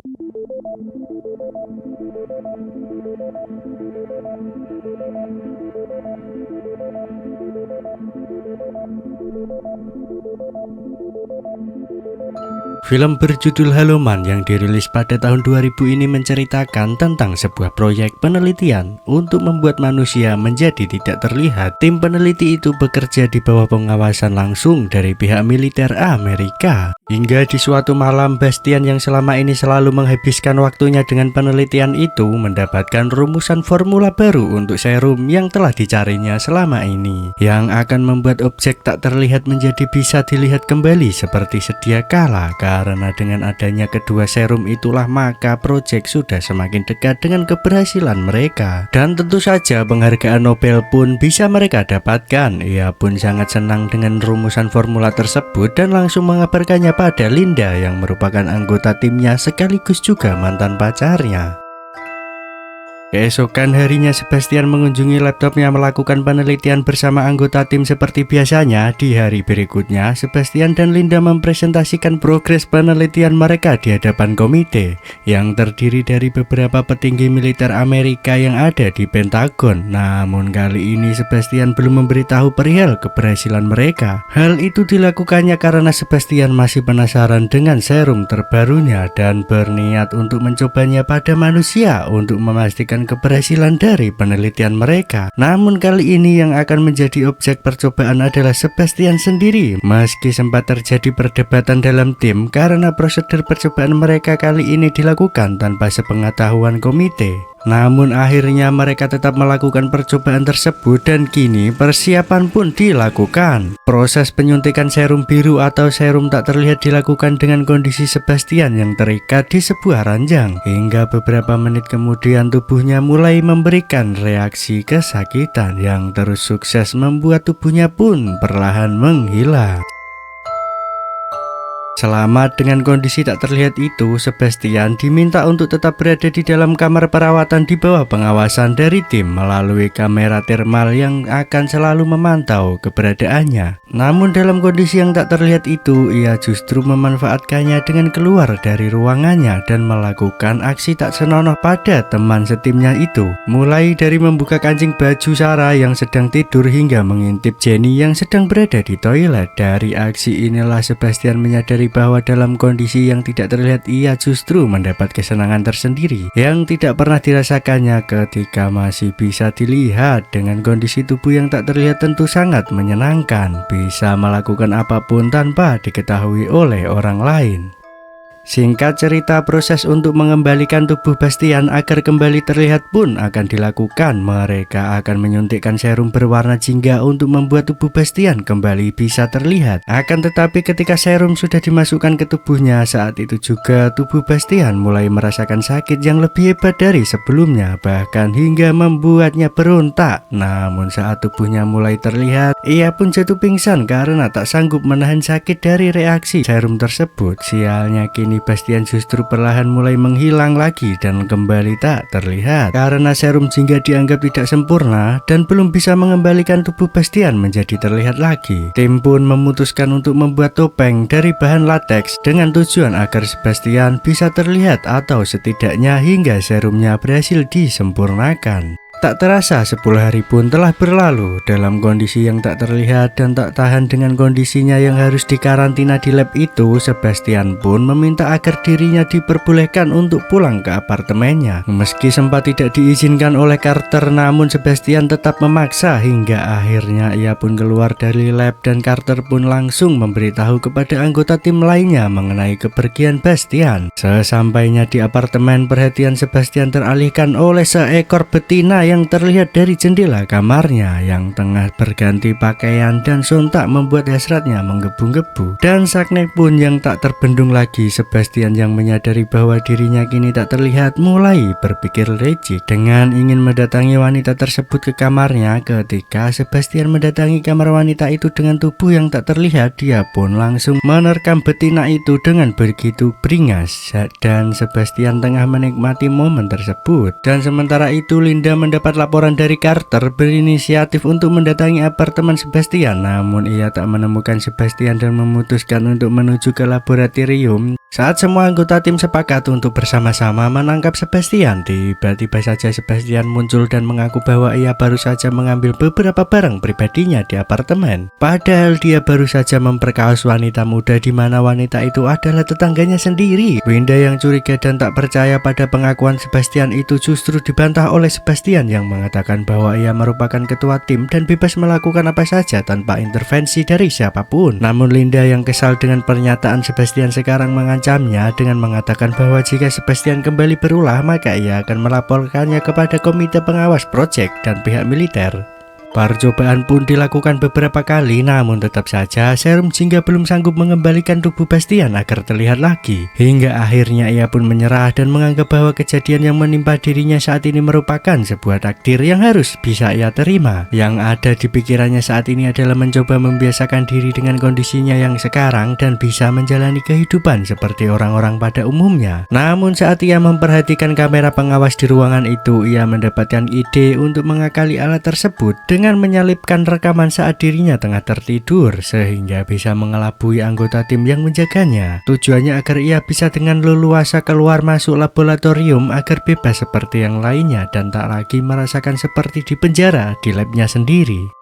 Film berjudul Haloman yang dirilis pada tahun 2000 ini menceritakan tentang sebuah proyek penelitian untuk membuat manusia menjadi tidak terlihat. Tim peneliti itu bekerja di bawah pengawasan langsung dari pihak militer Amerika. Hingga di suatu malam, Bastian yang selama ini selalu menghabiskan waktunya dengan penelitian itu mendapatkan rumusan formula baru untuk serum yang telah dicarinya selama ini, yang akan membuat objek tak terlihat menjadi bisa dilihat kembali seperti sedia kala. Karena dengan adanya kedua serum itulah maka proyek sudah semakin dekat dengan keberhasilan mereka. Dan tentu saja penghargaan Nobel pun bisa mereka dapatkan. Ia pun sangat senang dengan rumusan formula tersebut dan langsung mengabarkannya pada Linda yang merupakan anggota timnya sekaligus juga mantan pacarnya. Keesokan harinya, Sebastian mengunjungi laptopnya melakukan penelitian bersama anggota tim seperti biasanya. Di hari berikutnya, Sebastian dan Linda mempresentasikan progres penelitian mereka di hadapan komite yang terdiri dari beberapa petinggi militer Amerika yang ada di Pentagon. Namun kali ini Sebastian belum memberitahu perihal keberhasilan mereka. Hal itu dilakukannya karena Sebastian masih penasaran dengan serum terbarunya dan berniat untuk mencobanya pada manusia untuk memastikan keberhasilan dari penelitian mereka. Namun kali ini yang akan menjadi objek percobaan adalah Sebastian sendiri. Meski sempat terjadi perdebatan dalam tim karena prosedur percobaan mereka kali ini dilakukan tanpa sepengetahuan komite, namun akhirnya mereka tetap melakukan percobaan tersebut dan kini persiapan pun dilakukan. Proses penyuntikan serum biru atau serum tak terlihat dilakukan dengan kondisi Sebastian yang terikat di sebuah ranjang. Hingga beberapa menit kemudian tubuhnya mulai memberikan reaksi kesakitan yang terus sukses membuat tubuhnya pun perlahan menghilang. Selama dengan kondisi tak terlihat itu, Sebastian diminta untuk tetap berada di dalam kamar perawatan di bawah pengawasan dari tim melalui kamera thermal yang akan selalu memantau keberadaannya. Namun dalam kondisi yang tak terlihat itu, ia justru memanfaatkannya dengan keluar dari ruangannya dan melakukan aksi tak senonoh pada teman setimnya itu. Mulai dari membuka kancing baju Sarah yang sedang tidur hingga mengintip Jenny yang sedang berada di toilet. Dari aksi inilah Sebastian menyadari bahwa dalam kondisi yang tidak terlihat ia justru mendapat kesenangan tersendiri yang tidak pernah dirasakannya ketika masih bisa dilihat. Dengan kondisi tubuh yang tak terlihat tentu sangat menyenangkan, bisa melakukan apapun tanpa diketahui oleh orang lain. Singkat cerita, proses untuk mengembalikan tubuh Bastian agar kembali terlihat pun akan dilakukan. Mereka akan menyuntikkan serum berwarna jingga untuk membuat tubuh Bastian kembali bisa terlihat. Akan tetapi ketika serum sudah dimasukkan ke tubuhnya, saat itu juga tubuh Bastian mulai merasakan sakit yang lebih hebat dari sebelumnya, bahkan hingga membuatnya berontak. Namun saat tubuhnya mulai terlihat, ia pun jatuh pingsan karena tak sanggup menahan sakit dari reaksi serum tersebut. Sialnya kini Bastian justru perlahan mulai menghilang lagi dan kembali tak terlihat karena serum jingga dianggap tidak sempurna dan belum bisa mengembalikan tubuh Bastian menjadi terlihat lagi. Tim pun memutuskan untuk membuat topeng dari bahan latex dengan tujuan agar Sebastian bisa terlihat atau setidaknya hingga serumnya berhasil disempurnakan. Tak terasa 10 hari pun telah berlalu dalam kondisi yang tak terlihat dan tak tahan dengan kondisinya yang harus dikarantina di lab itu. Sebastian pun meminta agar dirinya diperbolehkan untuk pulang ke apartemennya. Meski sempat tidak diizinkan oleh Carter, namun Sebastian tetap memaksa hingga akhirnya ia pun keluar dari lab dan Carter pun langsung memberitahu kepada anggota tim lainnya mengenai kepergian Bastian. Sesampainya di apartemen, perhatian Sebastian teralihkan oleh seekor betina yang terlihat dari jendela kamarnya yang tengah berganti pakaian dan sontak membuat hasratnya menggebu-gebu. Dan Sakne pun yang tak terbendung lagi. Sebastian yang menyadari bahwa dirinya kini tak terlihat mulai berpikir licik dengan ingin mendatangi wanita tersebut ke kamarnya. Ketika Sebastian mendatangi kamar wanita itu dengan tubuh yang tak terlihat, dia pun langsung menerkam betina itu dengan begitu beringas dan Sebastian tengah menikmati momen tersebut. Dan sementara itu Linda mendapat laporan dari Carter berinisiatif untuk mendatangi apartemen Sebastian, namun ia tak menemukan Sebastian dan memutuskan untuk menuju ke laboratorium. Saat semua anggota tim sepakat untuk bersama-sama menangkap Sebastian, tiba-tiba saja Sebastian muncul dan mengaku bahwa ia baru saja mengambil beberapa barang pribadinya di apartemen. Padahal dia baru saja memperkaos wanita muda di mana wanita itu adalah tetangganya sendiri. Winda yang curiga dan tak percaya pada pengakuan Sebastian itu justru dibantah oleh Sebastian yang mengatakan bahwa ia merupakan ketua tim dan bebas melakukan apa saja tanpa intervensi dari siapapun. Namun Linda yang kesal dengan pernyataan Sebastian sekarang mengancamnya dengan mengatakan bahwa jika Sebastian kembali berulah maka ia akan melaporkannya kepada komite pengawas proyek dan pihak militer. Percobaan pun dilakukan beberapa kali, namun tetap saja serum jingga belum sanggup mengembalikan tubuh Bastian agar terlihat lagi. Hingga akhirnya ia pun menyerah dan menganggap bahwa kejadian yang menimpa dirinya saat ini merupakan sebuah takdir yang harus bisa ia terima. Yang ada di pikirannya saat ini adalah mencoba membiasakan diri dengan kondisinya yang sekarang dan bisa menjalani kehidupan seperti orang-orang pada umumnya. Namun saat ia memperhatikan kamera pengawas di ruangan itu, ia mendapatkan ide untuk mengakali alat tersebut dengan menyelipkan rekaman saat dirinya tengah tertidur sehingga bisa mengelabui anggota tim yang menjaganya. Tujuannya agar ia bisa dengan leluasa keluar masuk laboratorium agar bebas seperti yang lainnya dan tak lagi merasakan seperti di penjara di labnya sendiri.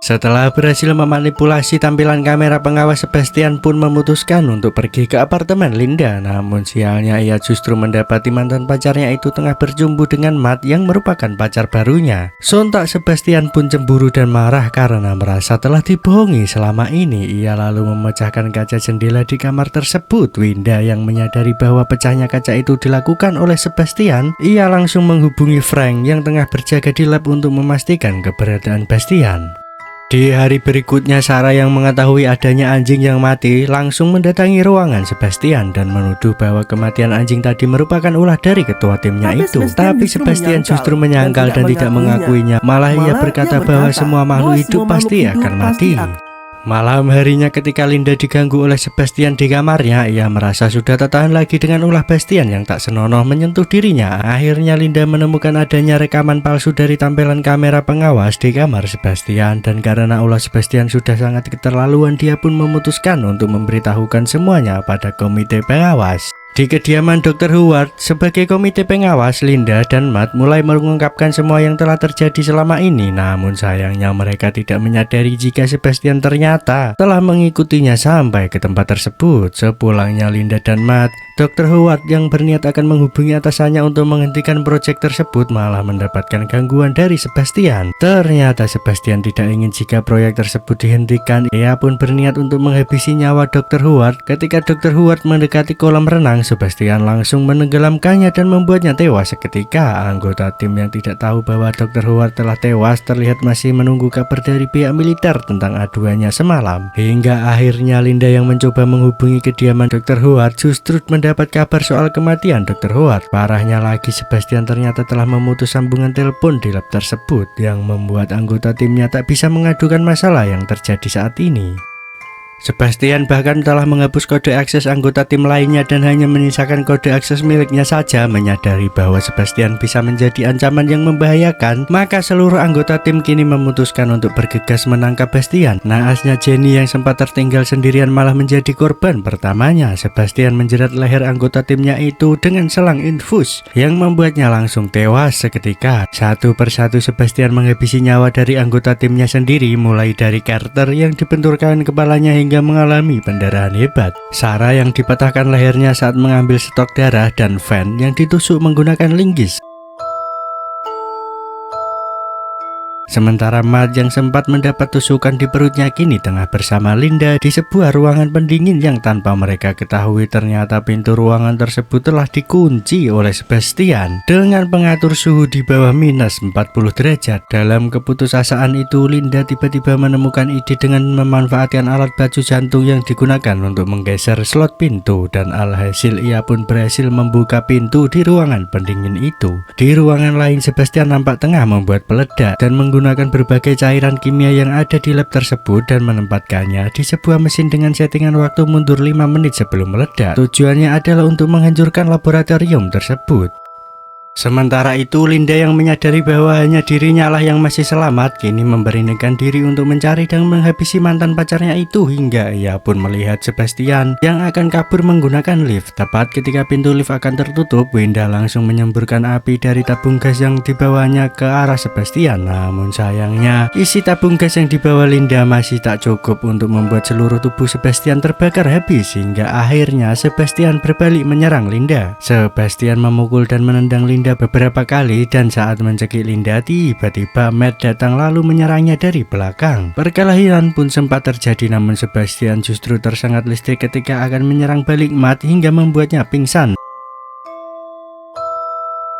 Setelah berhasil memanipulasi tampilan kamera pengawas, Sebastian pun memutuskan untuk pergi ke apartemen Linda. Namun sialnya ia justru mendapati mantan pacarnya itu tengah berjumpa dengan Matt yang merupakan pacar barunya. Sontak Sebastian pun cemburu dan marah karena merasa telah dibohongi selama ini. Ia lalu memecahkan kaca jendela di kamar tersebut. Winda yang menyadari bahwa pecahnya kaca itu dilakukan oleh Sebastian, ia langsung menghubungi Frank yang tengah berjaga di lab untuk memastikan keberadaan Bastian. Di hari berikutnya, Sarah yang mengetahui adanya anjing yang mati langsung mendatangi ruangan Sebastian dan menuduh bahwa kematian anjing tadi merupakan ulah dari ketua timnya itu. Tapi Sebastian justru menyangkal dan tidak mengakuinya. Malah ia berkata bahwa semua makhluk hidup pasti akan mati. Malam harinya ketika Linda diganggu oleh Sebastian di kamarnya, ia merasa sudah tak tahan lagi dengan ulah Bastian yang tak senonoh menyentuh dirinya. Akhirnya Linda menemukan adanya rekaman palsu dari tampilan kamera pengawas di kamar Sebastian, dan karena ulah Sebastian sudah sangat keterlaluan, dia pun memutuskan untuk memberitahukan semuanya pada komite pengawas. Di kediaman Dr. Howard sebagai komite pengawas, Linda dan Matt mulai mengungkapkan semua yang telah terjadi selama ini. Namun sayangnya mereka tidak menyadari jika Sebastian ternyata telah mengikutinya sampai ke tempat tersebut. Sepulangnya Linda dan Matt, Dr. Howard yang berniat akan menghubungi atasannya untuk menghentikan proyek tersebut malah mendapatkan gangguan dari Sebastian. Ternyata Sebastian tidak ingin jika proyek tersebut dihentikan. Ia pun berniat untuk menghabisi nyawa Dr. Howard. Ketika Dr. Howard mendekati kolam renang, Sebastian langsung menenggelamkannya dan membuatnya tewas seketika. Anggota tim yang tidak tahu bahwa Dr. Howard telah tewas terlihat masih menunggu kabar dari pihak militer tentang aduannya semalam. Hingga akhirnya Linda yang mencoba menghubungi kediaman Dr. Howard justru mendapat kabar soal kematian Dr. Howard. Parahnya lagi, Sebastian ternyata telah memutus sambungan telepon di lab tersebut yang membuat anggota timnya tak bisa mengadukan masalah yang terjadi saat ini. Sebastian bahkan telah menghapus kode akses anggota tim lainnya dan hanya menyisakan kode akses miliknya saja. Menyadari bahwa Sebastian bisa menjadi ancaman yang membahayakan, maka seluruh anggota tim kini memutuskan untuk bergegas menangkap Bastian. Naasnya Jenny yang sempat tertinggal sendirian malah menjadi korban pertamanya. Sebastian menjerat leher anggota timnya itu dengan selang infus yang membuatnya langsung tewas seketika. Satu persatu Sebastian menghabisi nyawa dari anggota timnya sendiri, mulai dari Carter yang dibenturkan kepalanya hingga mengalami pendarahan hebat, Sarah yang dipatahkan lehernya saat mengambil stok darah, dan Van yang ditusuk menggunakan linggis. Sementara Matt yang sempat mendapat tusukan di perutnya kini tengah bersama Linda di sebuah ruangan pendingin yang tanpa mereka ketahui ternyata pintu ruangan tersebut telah dikunci oleh Sebastian dengan pengatur suhu di bawah minus 40 derajat. Dalam keputusasaan itu, Linda tiba-tiba menemukan ide dengan memanfaatkan alat baju jantung yang digunakan untuk menggeser slot pintu, dan alhasil ia pun berhasil membuka pintu di ruangan pendingin itu. Di ruangan lain, Sebastian nampak tengah membuat peledak dan menggunakan berbagai cairan kimia yang ada di lab tersebut dan menempatkannya di sebuah mesin dengan settingan waktu mundur 5 menit sebelum meledak. Tujuannya adalah untuk menghancurkan laboratorium tersebut. Sementara itu, Linda yang menyadari bahwa hanya dirinya lah yang masih selamat, kini memberanikan diri untuk mencari dan menghabisi mantan pacarnya itu hingga ia pun melihat Sebastian yang akan kabur menggunakan lift. Tepat ketika pintu lift akan tertutup, Winda langsung menyemburkan api dari tabung gas yang dibawanya ke arah Sebastian. Namun sayangnya, isi tabung gas yang dibawa Linda masih tak cukup untuk membuat seluruh tubuh Sebastian terbakar habis, hingga akhirnya Sebastian berbalik menyerang Linda. Sebastian memukul dan menendang Linda beberapa kali, dan saat mencekik Linda, tiba-tiba Matt datang lalu menyerangnya dari belakang. Perkelahian pun sempat terjadi, namun Sebastian justru tersengat listrik ketika akan menyerang balik Matt hingga membuatnya pingsan.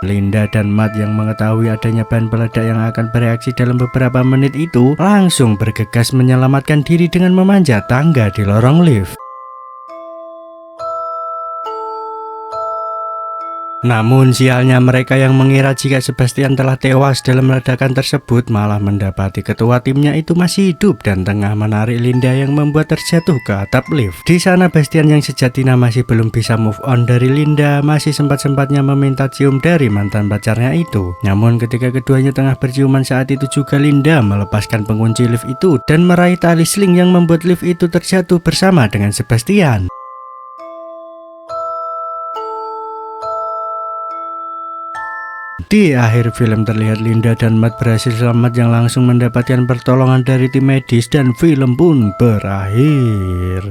Linda dan Matt yang mengetahui adanya bahan peledak yang akan bereaksi dalam beberapa menit itu langsung bergegas menyelamatkan diri dengan memanjat tangga di lorong lift. Namun sialnya, mereka yang mengira jika Sebastian telah tewas dalam ledakan tersebut malah mendapati ketua timnya itu masih hidup dan tengah menarik Linda yang membuat terjatuh ke atap lift. Di sana Bastian yang sejatinya masih belum bisa move on dari Linda masih sempat-sempatnya meminta cium dari mantan pacarnya itu. Namun ketika keduanya tengah berciuman saat itu juga Linda melepaskan pengunci lift itu dan meraih tali sling yang membuat lift itu terjatuh bersama dengan Sebastian. Di akhir film terlihat Linda dan Matt berhasil selamat yang langsung mendapatkan pertolongan dari tim medis dan film pun berakhir.